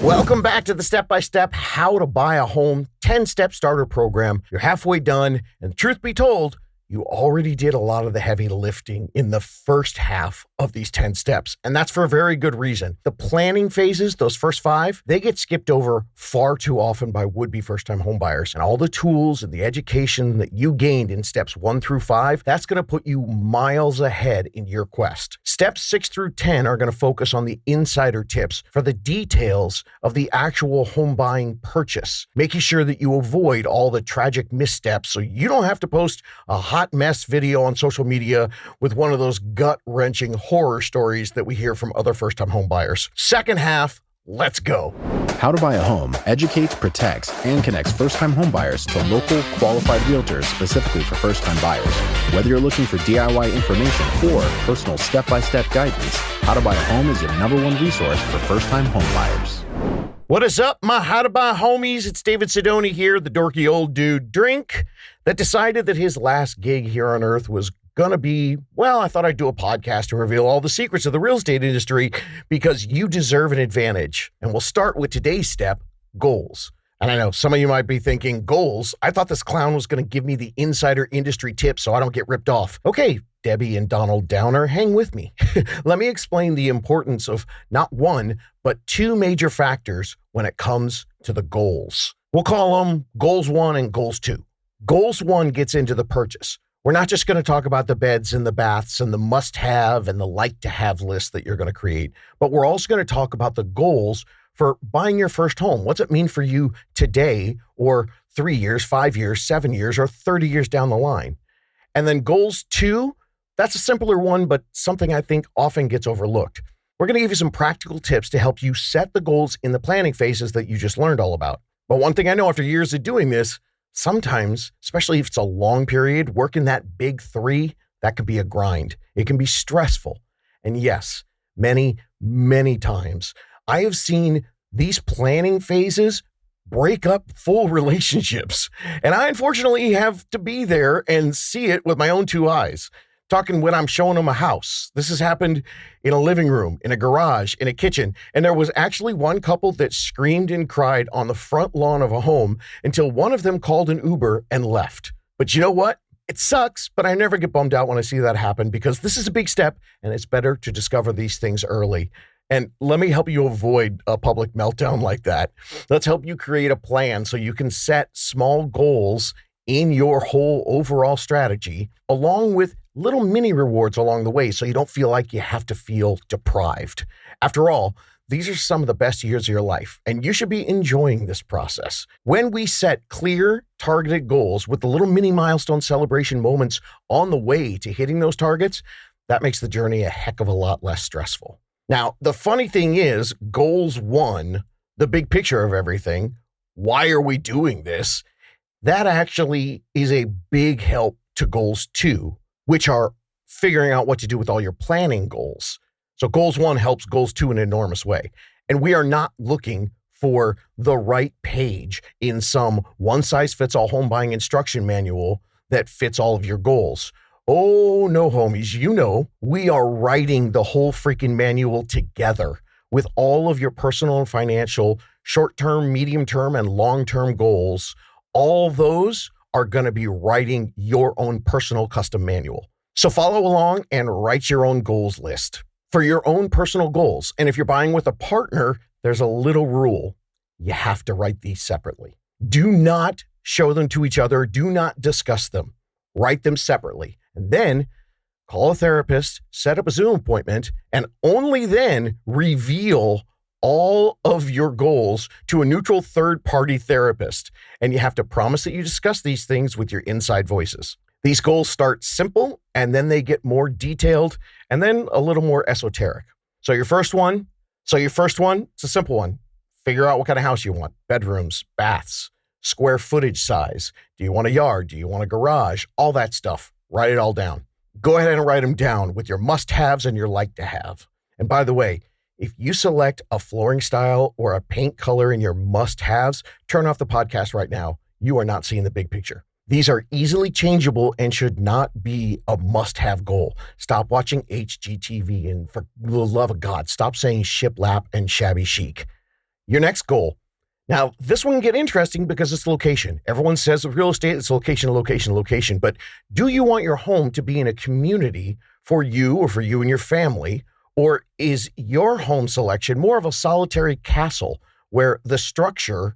Welcome back to the step-by-step How to Buy a Home 10-Step Starter Program. You're halfway done, and truth be told, you already did a lot of the heavy lifting in the first half of these 10 steps, and that's for a very good reason. The planning phases, those first 5, they get skipped over far too often by would-be first-time homebuyers, and all the tools and the education that you gained in steps 1 through 5, that's going to put you miles ahead in your quest. Steps 6 through 10 are going to focus on the insider tips for the details of the actual home buying purchase, making sure that you avoid all the tragic missteps so you don't have to post a hot mess video on social media with one of those gut-wrenching horror stories that we hear from other first-time home buyers. Second half, let's go. How to Buy a Home educates, protects, and connects first-time homebuyers to local, qualified realtors specifically for first-time buyers. Whether you're looking for DIY information or personal step-by-step guidance, How to Buy a Home is your #1 resource for first-time homebuyers. What is up, my How to Buy homies? It's David Sidoni here, the dorky old dude drink that decided that his last gig here on Earth was gonna be, well, I thought I'd do a podcast to reveal all the secrets of the real estate industry because you deserve an advantage. And we'll start with today's step, goals. And I know some of you might be thinking, goals? I thought this clown was gonna give me the insider industry tips so I don't get ripped off. Okay, Debbie and Donald Downer, hang with me. Let me explain the importance of not one, but 2 major factors when it comes to the goals. We'll call them goals 1 and goals 2. Goals 1 gets into the purchase. We're not just going to talk about the beds and the baths and the must-have and the like-to-have list that you're going to create, but we're also going to talk about the goals for buying your first home. What's it mean for you today or 3 years, 5 years, 7 years, or 30 years down the line? And then goals 2, that's a simpler one, but something I think often gets overlooked. We're going to give you some practical tips to help you set the goals in the planning phases that you just learned all about. But one thing I know after years of doing this, sometimes, especially if it's a long period, working that big 3, that could be a grind. It can be stressful. And yes, many, many times, I have seen these planning phases break up full relationships. And I unfortunately have to be there and see it with my own 2 eyes. Talking when I'm showing them a house. This has happened in a living room, in a garage, in a kitchen. And there was actually one couple that screamed and cried on the front lawn of a home until one of them called an Uber and left. But you know what? It sucks, but I never get bummed out when I see that happen because this is a big step and it's better to discover these things early. And let me help you avoid a public meltdown like that. Let's help you create a plan so you can set small goals in your whole overall strategy, along with little mini rewards along the way so you don't feel like you have to feel deprived. After all, these are some of the best years of your life, and you should be enjoying this process. When we set clear, targeted goals with the little mini milestone celebration moments on the way to hitting those targets, that makes the journey a heck of a lot less stressful. Now, the funny thing is, goals 1, the big picture of everything, why are we doing this? That actually is a big help to goals 2, which are figuring out what to do with all your planning goals. So goals 1 helps goals 2 in an enormous way. And we are not looking for the right page in some one-size-fits-all home buying instruction manual that fits all of your goals. Oh, no, homies, you know, we are writing the whole freaking manual together with all of your personal and financial short-term, medium-term, and long-term goals. All those are going to be writing your own personal custom manual. So follow along and write your own goals list for your own personal goals. And if you're buying with a partner, there's a little rule. You have to write these separately. Do not show them to each other. Do not discuss them. Write them separately. And then call a therapist, set up a Zoom appointment, and only then reveal all of your goals to a neutral third-party therapist. And you have to promise that you discuss these things with your inside voices. These goals start simple, and then they get more detailed, and then a little more esoteric. So your first one, it's a simple one. Figure out what kind of house you want. Bedrooms, baths, square footage size. Do you want a yard? Do you want a garage? All that stuff. Write it all down. Go ahead and write them down with your must-haves and your like-to-have. And by the way, if you select a flooring style or a paint color in your must-haves, turn off the podcast right now. You are not seeing the big picture. These are easily changeable and should not be a must-have goal. Stop watching HGTV and for the love of God, stop saying shiplap and shabby chic. Your next goal. Now, this one can get interesting because it's location. Everyone says with real estate, it's location, location, location. But do you want your home to be in a community for you or for you and your family? Or is your home selection more of a solitary castle where the structure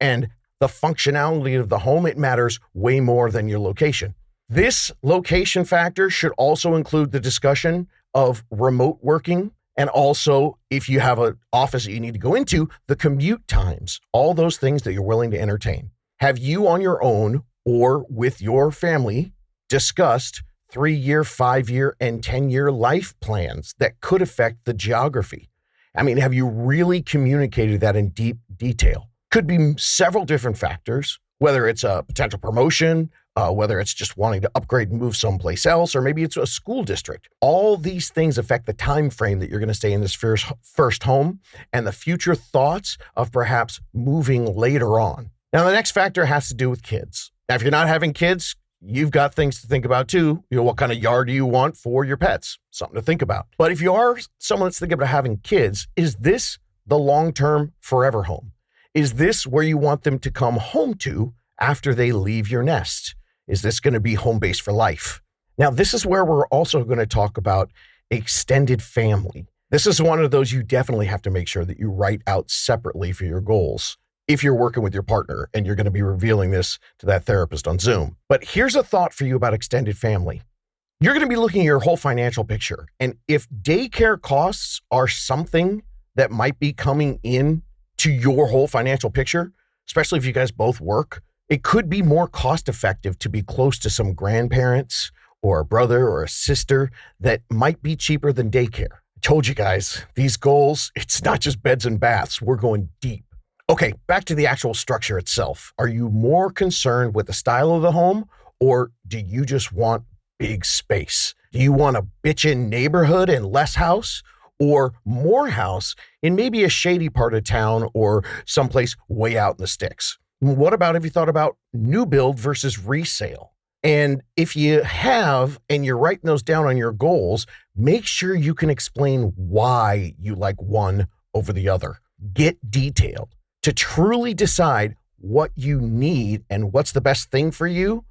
and the functionality of the home, it matters way more than your location? This location factor should also include the discussion of remote working. And also, if you have an office that you need to go into, the commute times, all those things that you're willing to entertain. Have you on your own or with your family discussed 3-year, 5-year, and 10-year life plans that could affect the geography? I mean, have you really communicated that in deep detail? Could be several different factors, whether it's a potential promotion, whether it's just wanting to upgrade and move someplace else, or maybe it's a school district. All these things affect the time frame that you're going to stay in this first home and the future thoughts of perhaps moving later on. Now, the next factor has to do with kids. Now, if you're not having kids, you've got things to think about too. What kind of yard do you want for your pets? Something to think about. But if you are someone that's thinking about having kids, is this the long-term forever home? Is this where you want them to come home to after they leave your nest? Is this going to be home base for life? Now, this is where we're also going to talk about extended family. This is one of those you definitely have to make sure that you write out separately for your goals if you're working with your partner and you're going to be revealing this to that therapist on Zoom. But here's a thought for you about extended family. You're going to be looking at your whole financial picture. And if daycare costs are something that might be coming in to your whole financial picture, especially if you guys both work, it could be more cost effective to be close to some grandparents or a brother or a sister that might be cheaper than daycare. I told you guys, these goals, it's not just beds and baths. We're going deep. Okay, back to the actual structure itself. Are you more concerned with the style of the home, or do you just want big space? Do you want a bitchin' neighborhood and less house, or more house in maybe a shady part of town or someplace way out in the sticks? What about if you thought about new build versus resale? And if you have, and you're writing those down on your goals, make sure you can explain why you like one over the other. Get detailed. To truly decide what you need and what's the best thing for you,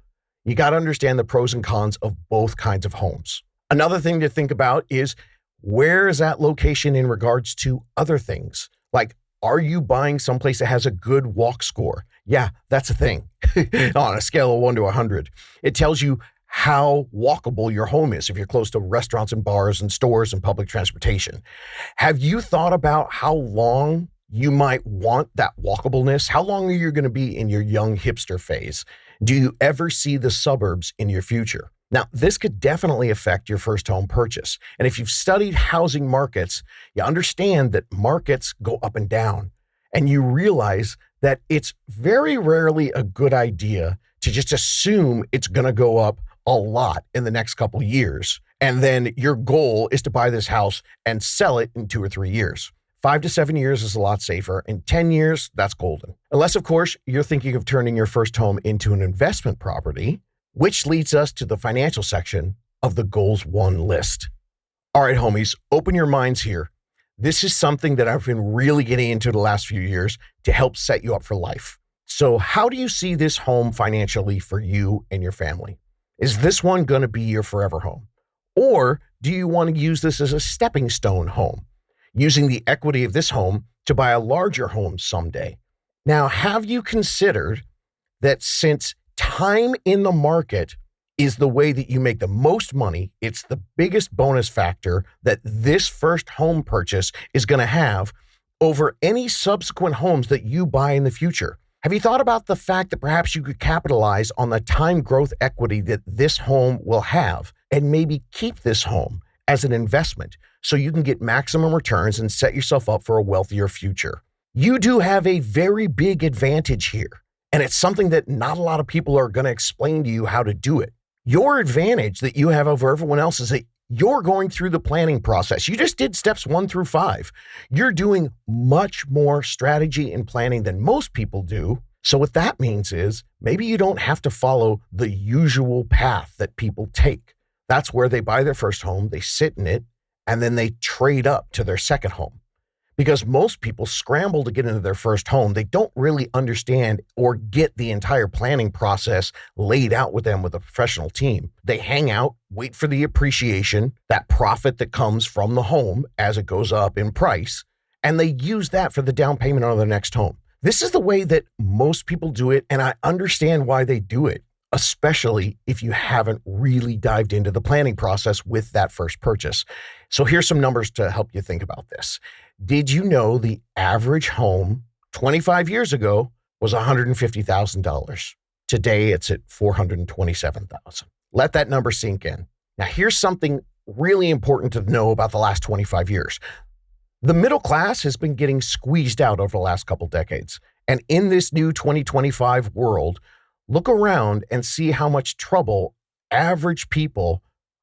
you got to understand the pros and cons of both kinds of homes. Another thing to think about is, where is that location in regards to other things? Like, are you buying someplace that has a good walk score? Yeah, that's a thing. On a scale of 1 to 100, it tells you how walkable your home is if you're close to restaurants and bars and stores and public transportation. Have you thought about how long you might want that walkableness? How long are you going to be in your young hipster phase? Do you ever see the suburbs in your future? Now, this could definitely affect your first home purchase. And if you've studied housing markets, you understand that markets go up and down. And you realize that it's very rarely a good idea to just assume it's going to go up a lot in the next couple of years. And then your goal is to buy this house and sell it in 2 or 3 years. 5 to 7 years is a lot safer. In 10 years, that's golden. Unless, of course, you're thinking of turning your first home into an investment property, which leads us to the financial section of the Goals 1 list. All right, homies, open your minds here. This is something that I've been really getting into the last few years to help set you up for life. So how do you see this home financially for you and your family? Is this one going to be your forever home? Or do you want to use this as a stepping stone home, using the equity of this home to buy a larger home someday? Now, have you considered that since time in the market is the way that you make the most money, it's the biggest bonus factor that this first home purchase is going to have over any subsequent homes that you buy in the future? Have you thought about the fact that perhaps you could capitalize on the time growth equity that this home will have and maybe keep this home as an investment so you can get maximum returns and set yourself up for a wealthier future? You do have a very big advantage here, and it's something that not a lot of people are going to explain to you how to do it. Your advantage that you have over everyone else is that you're going through the planning process. You just did steps 1 through 5. You're doing much more strategy and planning than most people do. So what that means is maybe you don't have to follow the usual path that people take. That's where they buy their first home, they sit in it, and then they trade up to their second home. because most people scramble to get into their first home. They don't really understand or get the entire planning process laid out with them with a professional team. They hang out, wait for the appreciation, that profit that comes from the home as it goes up in price, and they use that for the down payment on their next home. This is the way that most people do it, and I understand why they do it, especially if you haven't really dived into the planning process with that first purchase. So here's some numbers to help you think about this. Did you know the average home 25 years ago was $150,000? Today it's at $427,000. Let that number sink in. Now here's something really important to know about the last 25 years. The middle class has been getting squeezed out over the last couple decades. And in this new 2025 world, look around and see how much trouble average people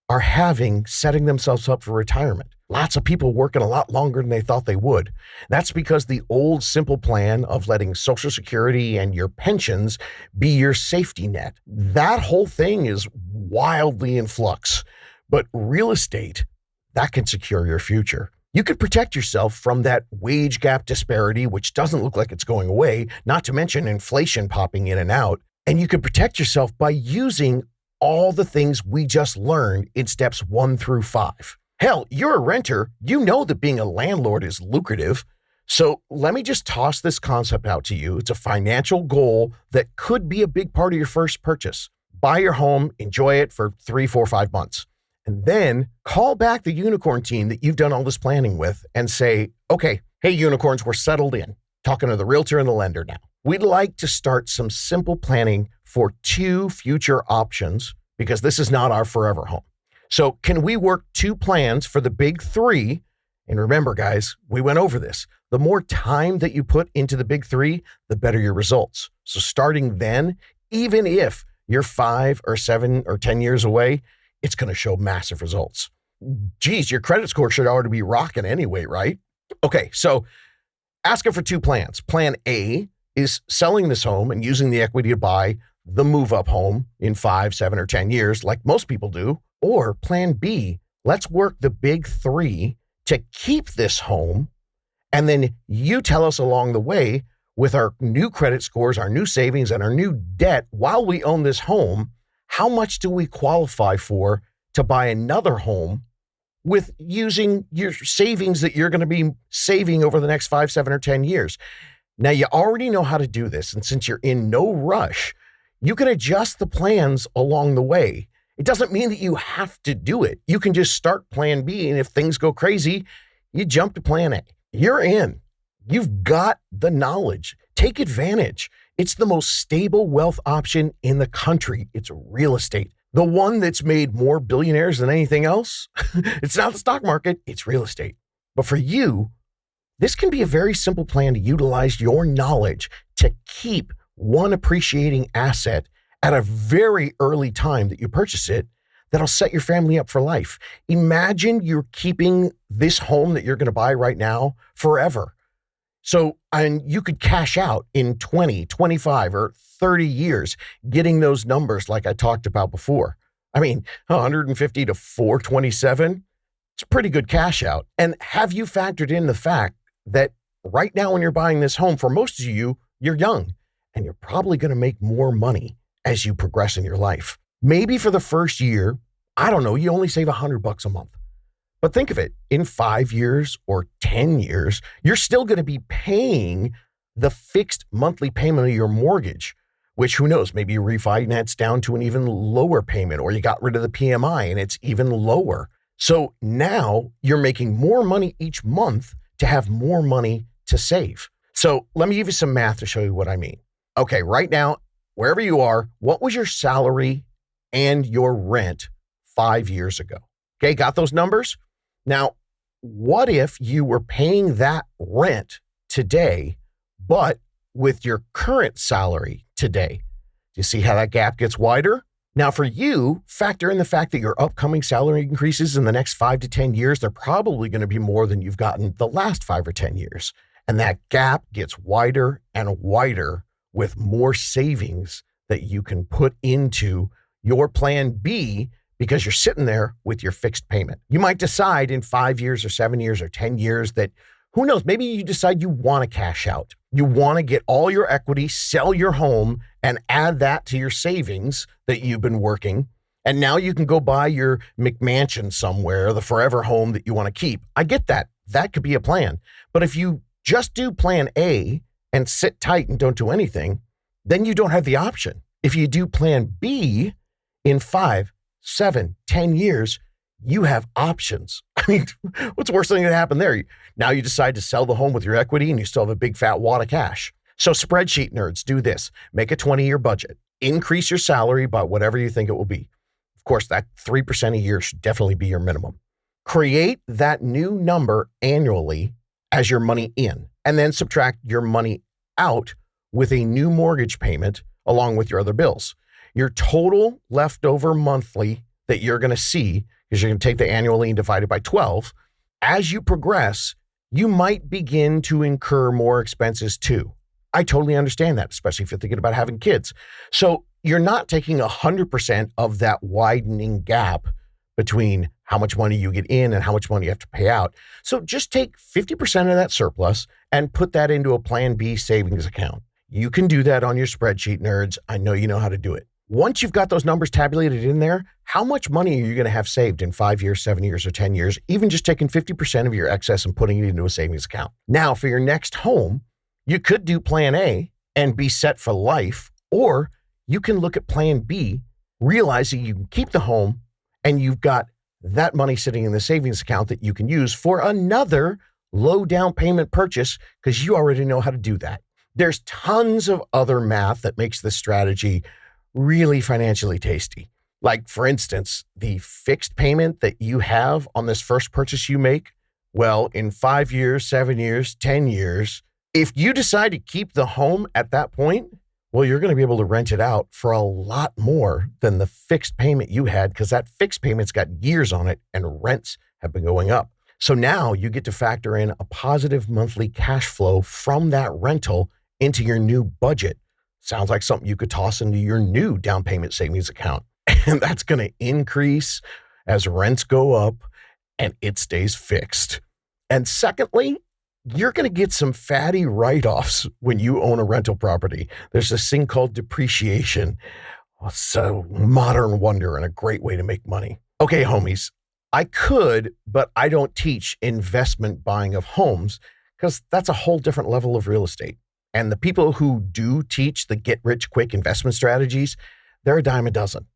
are having setting themselves up for retirement. Lots of people working a lot longer than they thought they would. That's because the old simple plan of letting Social Security and your pensions be your safety net, that whole thing is wildly in flux. But real estate, that can secure your future. You could protect yourself from that wage gap disparity, which doesn't look like it's going away, not to mention inflation popping in and out. And you could protect yourself by using all the things we just learned in steps 1 through 5. Hell, you're a renter. You know that being a landlord is lucrative. So let me just toss this concept out to you. It's a financial goal that could be a big part of your first purchase. Buy your home, enjoy it for 3, 4, 5 months. And then call back the unicorn team that you've done all this planning with and say, okay, hey, unicorns, we're settled in. Talking to the realtor and the lender now. We'd like to start some simple planning for 2 future options because this is not our forever home. So can we work 2 plans for the big 3? And remember, guys, we went over this. The more time that you put into the big 3, the better your results. So starting then, even if you're 5 or 7 or 10 years away, it's going to show massive results. Geez, your credit score should already be rocking anyway, right? Okay, so asking for 2 plans. Plan A is selling this home and using the equity to buy the move-up home in 5, 7, or 10 years, like most people do. Or plan B, let's work the big 3 to keep this home, and then you tell us along the way with our new credit scores, our new savings, and our new debt while we own this home, how much do we qualify for to buy another home with using your savings that you're going to be saving over the next 5, 7, or 10 years? Now, you already know how to do this, and since you're in no rush, you can adjust the plans along the way. It doesn't mean that you have to do it. You can just start plan B, and if things go crazy, you jump to plan A. You're in. You've got the knowledge. Take advantage. It's the most stable wealth option in the country. It's real estate. The one that's made more billionaires than anything else. It's not the stock market, it's real estate. But for you, this can be a very simple plan to utilize your knowledge to keep one appreciating asset at a very early time that you purchase it that'll set your family up for life. Imagine you're keeping this home that you're going to buy right now forever. So, and you could cash out in 20, 25, or 30 years, getting those numbers like I talked about before. I mean, 150 to 427, it's a pretty good cash out. And have you factored in the fact that right now when you're buying this home, for most of you, you're young and you're probably going to make more money as you progress in your life. Maybe for the first year, I don't know, you only save $100 a month. But think of it, in 5 years or 10 years, you're still going to be paying the fixed monthly payment of your mortgage, which who knows, maybe you refinance down to an even lower payment, or you got rid of the PMI and it's even lower. So now you're making more money each month to have more money to save. So let me give you some math to show you what I mean. Okay, right now, wherever you are, what was your salary and your rent 5 years ago? Okay, got those numbers? Now, what if you were paying that rent today, but with your current salary today? Do you see how that gap gets wider? Now, for you, factor in the fact that your upcoming salary increases in the next 5 to 10 years, they're probably going to be more than you've gotten the last 5 or 10 years. And that gap gets wider and wider with more savings that you can put into your plan B because you're sitting there with your fixed payment. You might decide in 5 years or 7 years or 10 years that Who knows? Maybe you decide you want to cash out. You want to get all your equity, sell your home, and add that to your savings that you've been working. And now you can go buy your McMansion somewhere, the forever home that you want to keep. I get that. That could be a plan. But if you just do plan A and sit tight and don't do anything, then you don't have the option. If you do plan B, in 5, 7, 10 years, you have options. I mean, what's the worst thing that happened there? Now you decide to sell the home with your equity and you still have a big fat wad of cash. So spreadsheet nerds, do this. Make a 20-year budget. Increase your salary by whatever you think it will be. Of course, that 3% a year should definitely be your minimum. Create that new number annually as your money in, and then subtract your money out with a new mortgage payment along with your other bills. Your total leftover monthly that you're going to see, because you're going to take the annually and divide it by 12, as you progress, you might begin to incur more expenses too. I totally understand that, especially if you're thinking about having kids. So you're not taking 100% of that widening gap between how much money you get in and how much money you have to pay out. So just take 50% of that surplus and put that into a Plan B savings account. You can do that on your spreadsheet, nerds. I know you know how to do it. Once you've got those numbers tabulated in there, how much money are you going to have saved in 5 years, 7 years, or 10 years, even just taking 50% of your excess and putting it into a savings account? Now, for your next home, you could do Plan A and be set for life, or you can look at Plan B, realizing you can keep the home and you've got that money sitting in the savings account that you can use for another low down payment purchase because you already know how to do that. There's tons of other math that makes this strategy really financially tasty. Like, for instance, the fixed payment that you have on this first purchase you make, well, in 5 years, 7 years, 10 years, if you decide to keep the home at that point, well, you're going to be able to rent it out for a lot more than the fixed payment you had, because that fixed payment's got years on it and rents have been going up. So now you get to factor in a positive monthly cash flow from that rental into your new budget. Sounds like something you could toss into your new down payment savings account. And that's going to increase as rents go up and it stays fixed. And secondly, you're going to get some fatty write-offs when you own a rental property. There's this thing called depreciation. It's a modern wonder and a great way to make money. Okay, homies, I could, but I don't teach investment buying of homes because that's a whole different level of real estate. And the people who do teach the get-rich-quick investment strategies, they're a dime a dozen.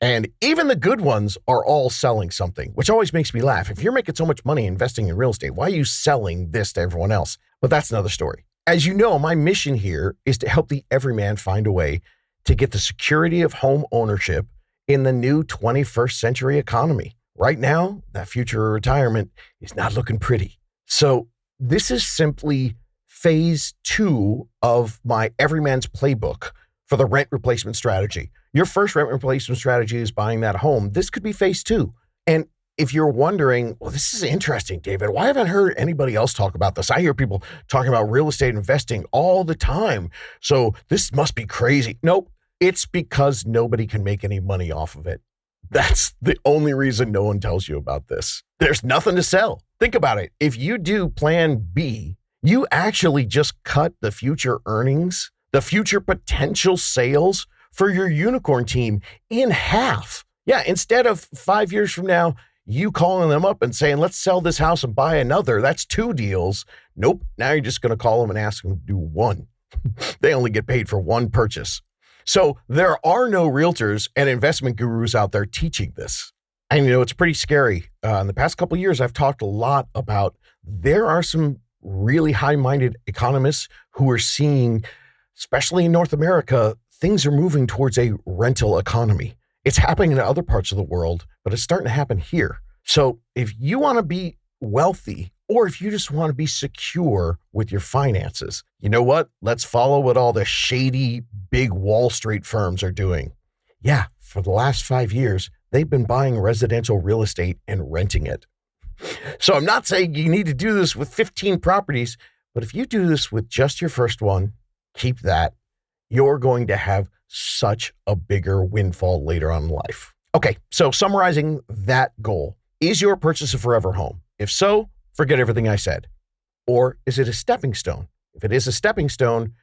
And even the good ones are all selling something, which always makes me laugh. If you're making so much money investing in real estate, why are you selling this to everyone else? But that's another story. As you know, my mission here is to help the everyman find a way to get the security of home ownership in the new 21st century economy. Right now, that future of retirement is not looking pretty. So this is simply phase 2 of my Everyman's Playbook for the rent replacement strategy. Your first rent replacement strategy is buying that home. This could be phase 2. And if you're wondering, well, this is interesting, David, why haven't I heard anybody else talk about this? I hear people talking about real estate investing all the time. So this must be crazy. Nope. It's because nobody can make any money off of it. That's the only reason no one tells you about this. There's nothing to sell. Think about it. If you do Plan B, you actually just cut the future earnings, the future potential sales for your unicorn team in half. Yeah, instead of 5 years from now, you calling them up and saying, let's sell this house and buy another. That's 2 deals. Nope. Now you're just going to call them and ask them to do 1. They only get paid for 1 purchase. So there are no realtors and investment gurus out there teaching this. And you know, it's pretty scary. In the past couple of years, I've talked a lot about there are some really high-minded economists who are seeing, especially in North America, things are moving towards a rental economy. It's happening in other parts of the world, but it's starting to happen here. So if you want to be wealthy, or if you just want to be secure with your finances, you know what? Let's follow what all the shady big Wall Street firms are doing. Yeah, for the last 5 years, they've been buying residential real estate and renting it. So I'm not saying you need to do this with 15 properties, but if you do this with just your first one, keep that. You're going to have such a bigger windfall later on in life. Okay, so summarizing that goal, is your purchase a forever home? If so, forget everything I said. Or is it a stepping stone? If it is a stepping stone,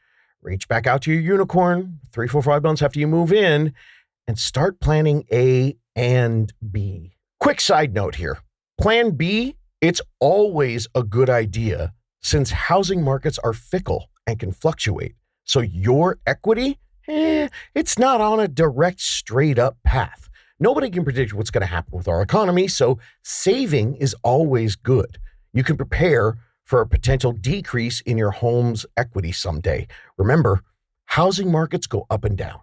reach back out to your unicorn 3, 4, 5 months after you move in and start planning A and B. Quick side note here. Plan B, it's always a good idea since housing markets are fickle and can fluctuate. So your equity, it's not on a direct, straight up path. Nobody can predict what's going to happen with our economy, so saving is always good. You can prepare for a potential decrease in your home's equity someday. Remember, housing markets go up and down.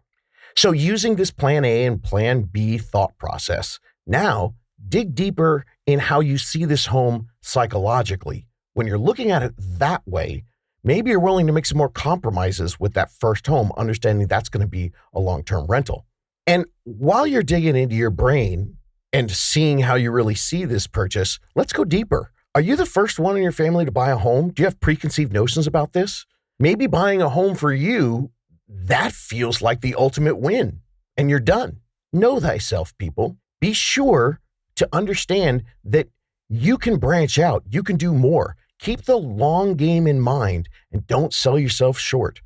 So using this plan A and plan B thought process, now dig deeper in how you see this home psychologically. When you're looking at it that way, maybe you're willing to make some more compromises with that first home, understanding that's going to be a long-term rental. And while you're digging into your brain and seeing how you really see this purchase, let's go deeper. Are you the first one in your family to buy a home? Do you have preconceived notions about this? Maybe buying a home for you, that feels like the ultimate win, and you're done. Know thyself, people. Be sure to understand that you can branch out. You can do more. Keep the long game in mind and don't sell yourself short.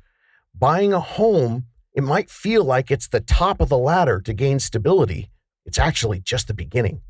Buying a home, it might feel like it's the top of the ladder to gain stability. It's actually just the beginning.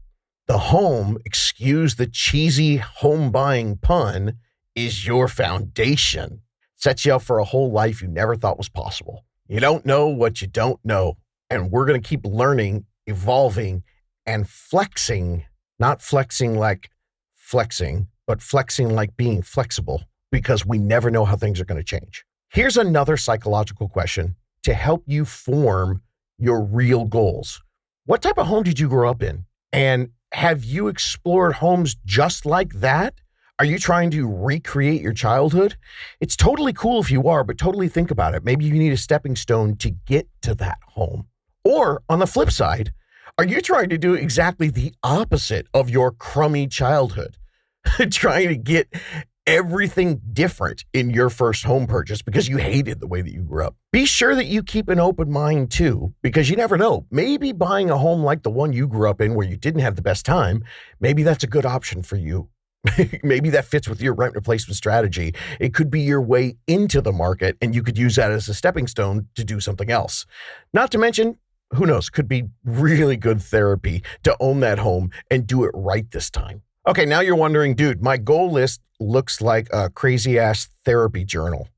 The home, excuse the cheesy home buying pun, is your foundation. Sets you up for a whole life you never thought was possible. You don't know what you don't know. And we're going to keep learning, evolving, and flexing, not flexing like flexing, but flexing like being flexible, because we never know how things are going to change. Here's another psychological question to help you form your real goals. What type of home did you grow up in? And have you explored homes just like that? Are you trying to recreate your childhood? It's totally cool if you are, but totally think about it. Maybe you need a stepping stone to get to that home. Or on the flip side, are you trying to do exactly the opposite of your crummy childhood? Trying to get everything different in your first home purchase because you hated the way that you grew up. Be sure that you keep an open mind too, because you never know. Maybe buying a home like the one you grew up in where you didn't have the best time, maybe that's a good option for you. Maybe that fits with your rent replacement strategy. It could be your way into the market and you could use that as a stepping stone to do something else. Not to mention, who knows, could be really good therapy to own that home and do it right this time. Okay, now you're wondering, dude, my goal list looks like a crazy ass therapy journal.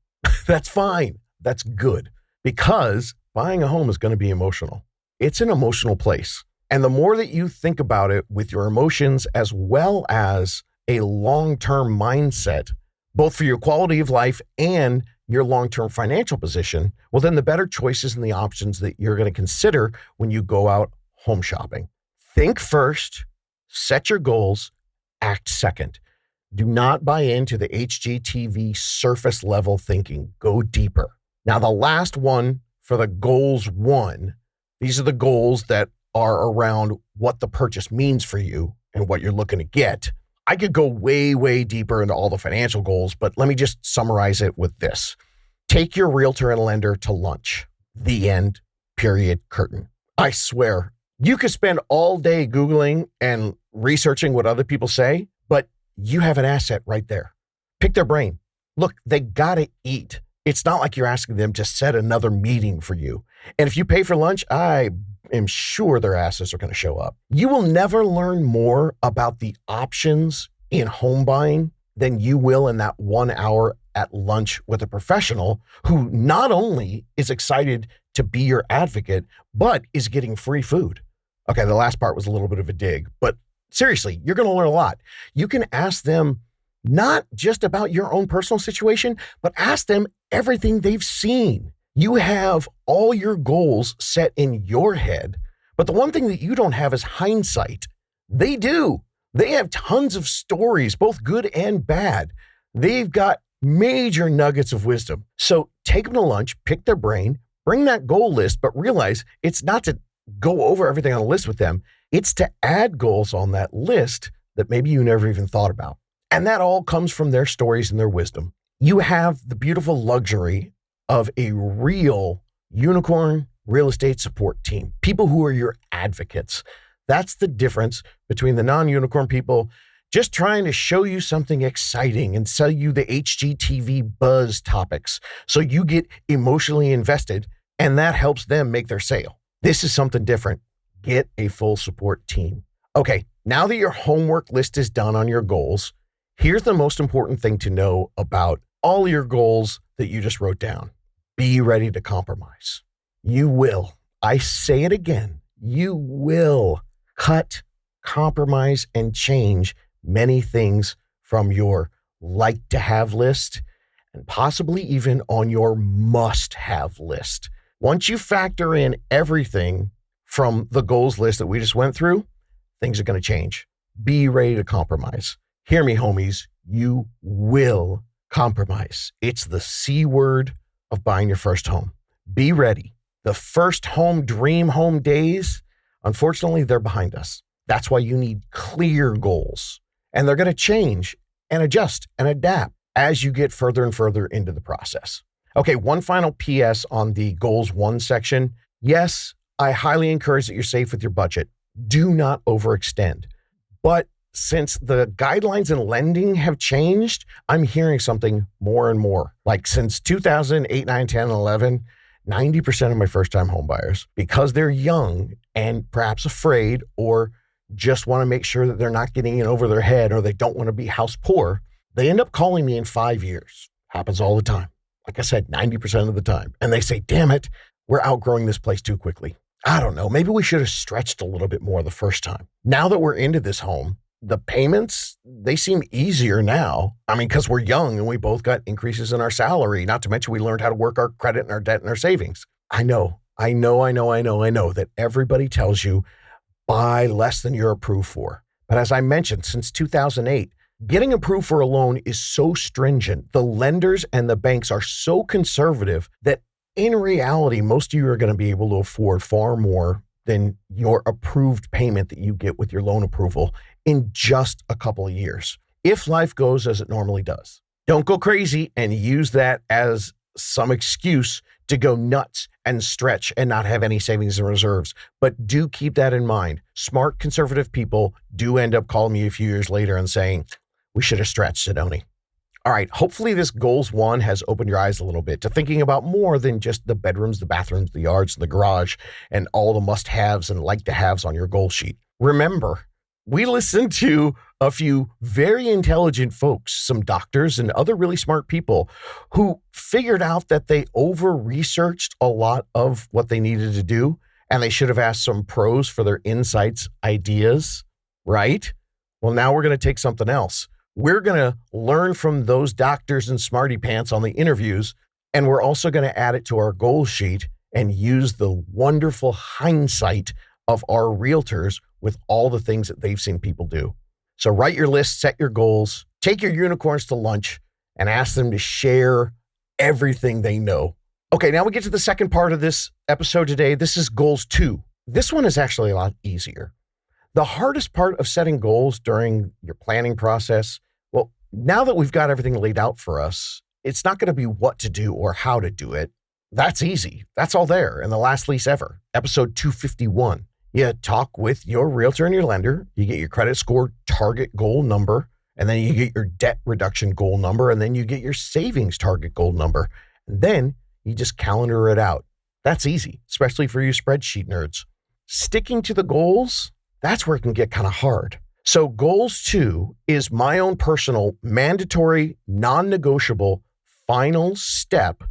That's fine. That's good, because buying a home is going to be emotional. It's an emotional place. And the more that you think about it with your emotions as well as a long-term mindset, both for your quality of life and your long-term financial position, well, then the better choices and the options that you're going to consider when you go out home shopping. Think first, set your goals, act second. Do not buy into the HGTV surface level thinking. Go deeper. Now, the last one for the goals one, these are the goals that are around what the purchase means for you and what you're looking to get. I could go way, way deeper into all the financial goals, but let me just summarize it with this. Take your realtor and lender to lunch. The end, period, curtain. I swear, you could spend all day Googling and researching what other people say, but you have an asset right there. Pick their brain. Look, they gotta eat. It's not like you're asking them to set another meeting for you. And if you pay for lunch, I am sure their asses are going to show up. You will never learn more about the options in home buying than you will in that 1 hour at lunch with a professional who not only is excited to be your advocate, but is getting free food. Okay, the last part was a little bit of a dig, but seriously, you're going to learn a lot. You can ask them not just about your own personal situation, but ask them everything they've seen. You have all your goals set in your head, but the one thing that you don't have is hindsight. They do. They have tons of stories, both good and bad. They've got major nuggets of wisdom. So take them to lunch, pick their brain, bring that goal list, but realize it's not to go over everything on the list with them. It's to add goals on that list that maybe you never even thought about. And that all comes from their stories and their wisdom. You have the beautiful luxury of a real unicorn real estate support team, people who are your advocates. That's the difference between the non-unicorn people just trying to show you something exciting and sell you the HGTV buzz topics so you get emotionally invested and that helps them make their sale. This is something different. Get a full support team. Okay, now that your homework list is done on your goals, here's the most important thing to know about all your goals that you just wrote down. Be ready to compromise. You will. I say it again. You will cut, compromise, and change many things from your like to have list and possibly even on your must have list. Once you factor in everything from the goals list that we just went through, things are going to change. Be ready to compromise. Hear me, homies. You will compromise. It's the C word of buying your first home. Be ready. The first home, dream home days, unfortunately, they're behind us. That's why you need clear goals. And they're going to change and adjust and adapt as you get further and further into the process. Okay, one final PS on the goals 1 section. Yes, I highly encourage that you're safe with your budget. Do not overextend. But since the guidelines in lending have changed, I'm hearing something more and more. Like since 2008, 9, 10, 11, 90% of my first-time home buyers, because they're young and perhaps afraid or just want to make sure that they're not getting in over their head or they don't want to be house poor, they end up calling me in 5 years. Happens all the time. Like I said, 90% of the time. And they say, damn it, we're outgrowing this place too quickly. I don't know. Maybe we should have stretched a little bit more the first time. Now that we're into this home, the payments, they seem easier now. I mean, because we're young and we both got increases in our salary. Not to mention we learned how to work our credit and our debt and our savings. I know that everybody tells you buy less than you're approved for. But as I mentioned, since 2008, getting approved for a loan is so stringent. The lenders and the banks are so conservative that in reality, most of you are going to be able to afford far more than your approved payment that you get with your loan approval in just a couple of years, if life goes as it normally does. Don't go crazy and use that as some excuse to go nuts and stretch and not have any savings and reserves. But do keep that in mind. Smart conservative people do end up calling me a few years later and saying, we should have stretched, Sidoni. All right, hopefully this goals 1 has opened your eyes a little bit to thinking about more than just the bedrooms, the bathrooms, the yards, the garage, and all the must-haves and like-to-haves on your goal sheet. Remember, we listened to a few very intelligent folks, some doctors and other really smart people who figured out that they over-researched a lot of what they needed to do, and they should have asked some pros for their insights, ideas, right? Well, now we're going to take something else. We're going to learn from those doctors and smarty pants on the interviews, and we're also going to add it to our goal sheet and use the wonderful hindsight of our realtors with all the things that they've seen people do. So write your list, set your goals, take your unicorns to lunch, and ask them to share everything they know. Okay, now we get to the second part of this episode today. This is goals 2. This one is actually a lot easier. The hardest part of setting goals during your planning process, well, now that we've got everything laid out for us, it's not going to be what to do or how to do it. That's easy. That's all there in the last lease ever, episode 251. You talk with your realtor and your lender. You get your credit score target goal number, and then you get your debt reduction goal number, and then you get your savings target goal number. And then you just calendar it out. That's easy, especially for you spreadsheet nerds. Sticking to the goals, that's where it can get kind of hard. So goals 2 is my own personal mandatory, non-negotiable final step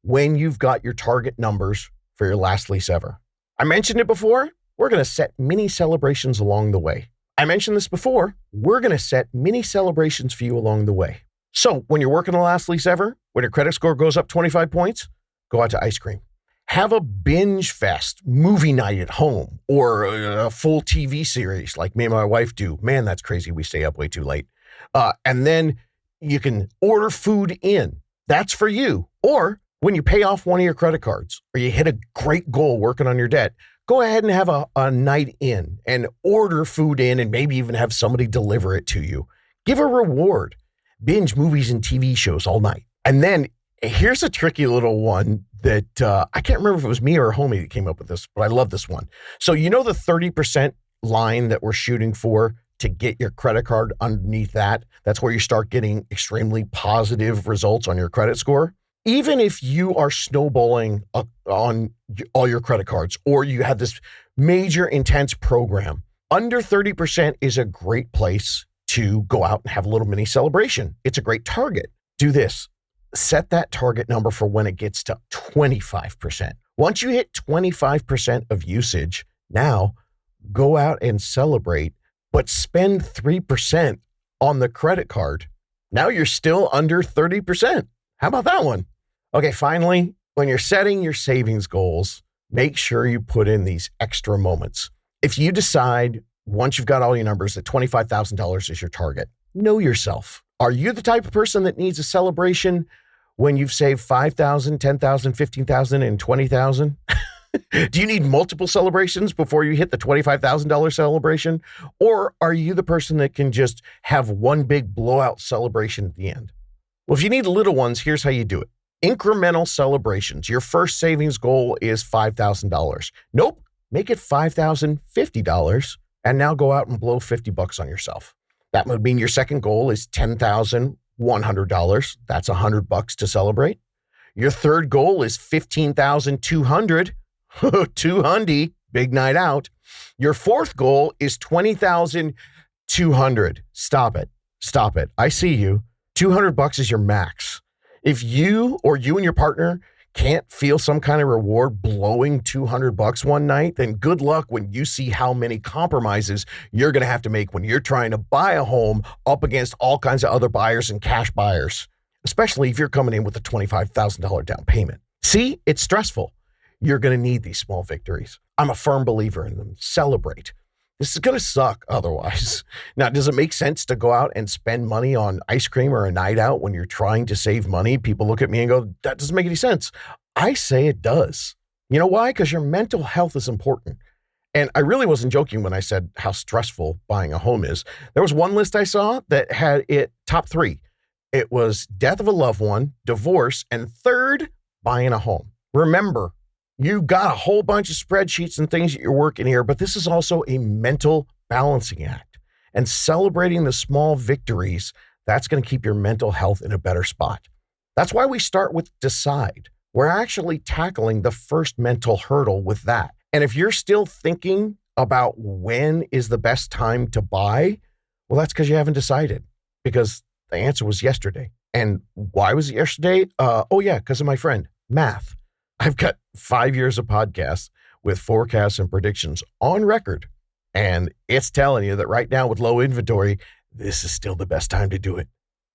when you've got your target numbers for your last lease ever. I mentioned it before. We're going to set mini celebrations along the way. I mentioned this before. We're going to set mini celebrations for you along the way. So when you're working the last lease ever, when your credit score goes up 25 points, go out to ice cream. Have a binge fest movie night at home or a full TV series like me and my wife do. Man, that's crazy. We stay up way too late. And then you can order food in. That's for you. Or when you pay off one of your credit cards or you hit a great goal working on your debt, go ahead and have a night in and order food in and maybe even have somebody deliver it to you. Give a reward. Binge movies and TV shows all night. And then here's a tricky little one that I can't remember if it was me or a homie that came up with this, but I love this one. So you know the 30% line that we're shooting for to get your credit card underneath that. That's where you start getting extremely positive results on your credit score. Even if you are snowballing on all your credit cards or you have this major intense program, under 30% is a great place to go out and have a little mini celebration. It's a great target. Do this. Set that target number for when it gets to 25%. Once you hit 25% of usage, now go out and celebrate, but spend 3% on the credit card. Now you're still under 30%. How about that one? Okay, finally, when you're setting your savings goals, make sure you put in these extra moments. If you decide, once you've got all your numbers, that $25,000 is your target, know yourself. Are you the type of person that needs a celebration when you've saved $5,000, $10,000, $15,000, and $20,000? Do you need multiple celebrations before you hit the $25,000 celebration? Or are you the person that can just have one big blowout celebration at the end? Well, if you need little ones, here's how you do it. Incremental celebrations. Your first savings goal is $5,000. Nope, make it $5,050 and now go out and blow $50 on yourself. That would mean your second goal is $10,100. That's $100 to celebrate. Your third goal is $15,200. 200, big night out. Your fourth goal is $20,200. Stop it. I see you. $200 is your max. If you or you and your partner can't feel some kind of reward blowing $200 one night, then good luck when you see how many compromises you're going to have to make when you're trying to buy a home up against all kinds of other buyers and cash buyers, especially if you're coming in with a $25,000 down payment. See, it's stressful. You're going to need these small victories. I'm a firm believer in them. Celebrate. This is going to suck otherwise. Now, does it make sense to go out and spend money on ice cream or a night out when you're trying to save money? People look at me and go, that doesn't make any sense. I say it does. You know why? Because your mental health is important. And I really wasn't joking when I said how stressful buying a home is. There was one list I saw that had it top 3. It was death of a loved one, divorce, and third, buying a home. Remember, you got a whole bunch of spreadsheets and things that you're working here, but this is also a mental balancing act. And celebrating the small victories, that's going to keep your mental health in a better spot. That's why we start with decide. We're actually tackling the first mental hurdle with that. And if you're still thinking about when is the best time to buy, well, that's because you haven't decided, because the answer was yesterday. And why was it yesterday? Because of my friend, math. I've got 5 years of podcasts with forecasts and predictions on record, and it's telling you that right now with low inventory, this is still the best time to do it.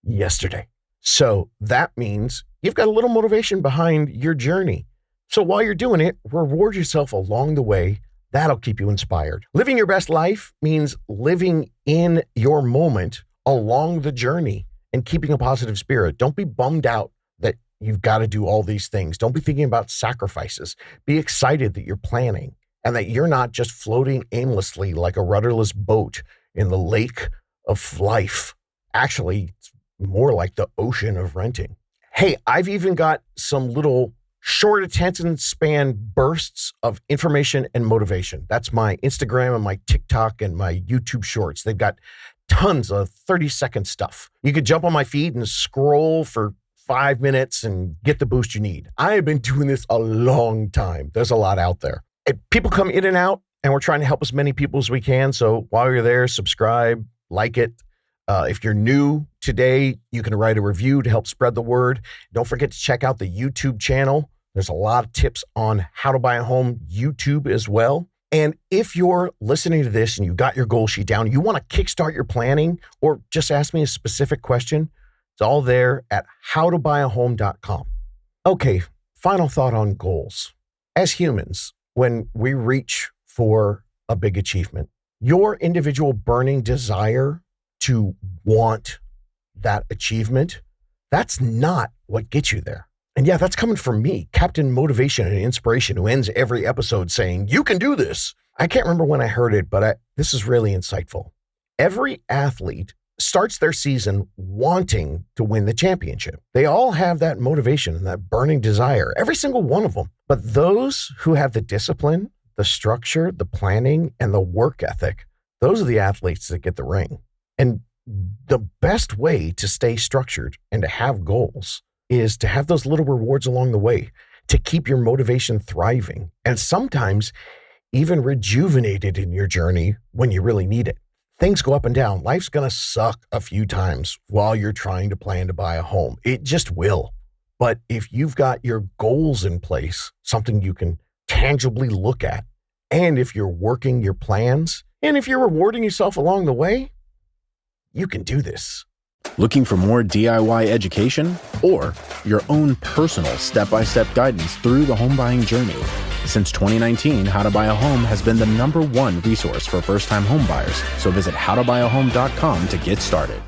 Yesterday. So that means you've got a little motivation behind your journey. So while you're doing it, reward yourself along the way. That'll keep you inspired. Living your best life means living in your moment along the journey and keeping a positive spirit. Don't be bummed out that you've got to do all these things. Don't be thinking about sacrifices. Be excited that you're planning and that you're not just floating aimlessly like a rudderless boat in the lake of life. Actually, it's more like the ocean of renting. Hey, I've even got some little short attention span bursts of information and motivation. That's my Instagram and my TikTok and my YouTube shorts. They've got tons of 30-second stuff. You could jump on my feed and scroll for 5 minutes and get the boost you need. I have been doing this a long time. There's a lot out there. People come in and out, and we're trying to help as many people as we can. So while you're there, subscribe, like it. If you're new today, you can write a review to help spread the word. Don't forget to check out the YouTube channel. There's a lot of tips on how to buy a home YouTube as well. And if you're listening to this and you got your goal sheet down, you want to kickstart your planning or just ask me a specific question, it's all there at howtobuyahome.com. Okay, final thought on goals. As humans, when we reach for a big achievement, your individual burning desire to want that achievement, that's not what gets you there. And yeah, that's coming from me, Captain Motivation and Inspiration, who ends every episode saying, you can do this. I can't remember when I heard it, but this is really insightful. Every athlete starts their season wanting to win the championship. They all have that motivation and that burning desire, every single one of them. But those who have the discipline, the structure, the planning, and the work ethic, those are the athletes that get the ring. And the best way to stay structured and to have goals is to have those little rewards along the way, to keep your motivation thriving, and sometimes even rejuvenated in your journey when you really need it. Things go up and down. Life's going to suck a few times while you're trying to plan to buy a home. It just will. But if you've got your goals in place, something you can tangibly look at, and if you're working your plans, and if you're rewarding yourself along the way, you can do this. Looking for more DIY education or your own personal step-by-step guidance through the home buying journey? Since 2019, How to Buy a Home has been the #1 resource for first-time home buyers. So visit howtobuyaHome.com to get started.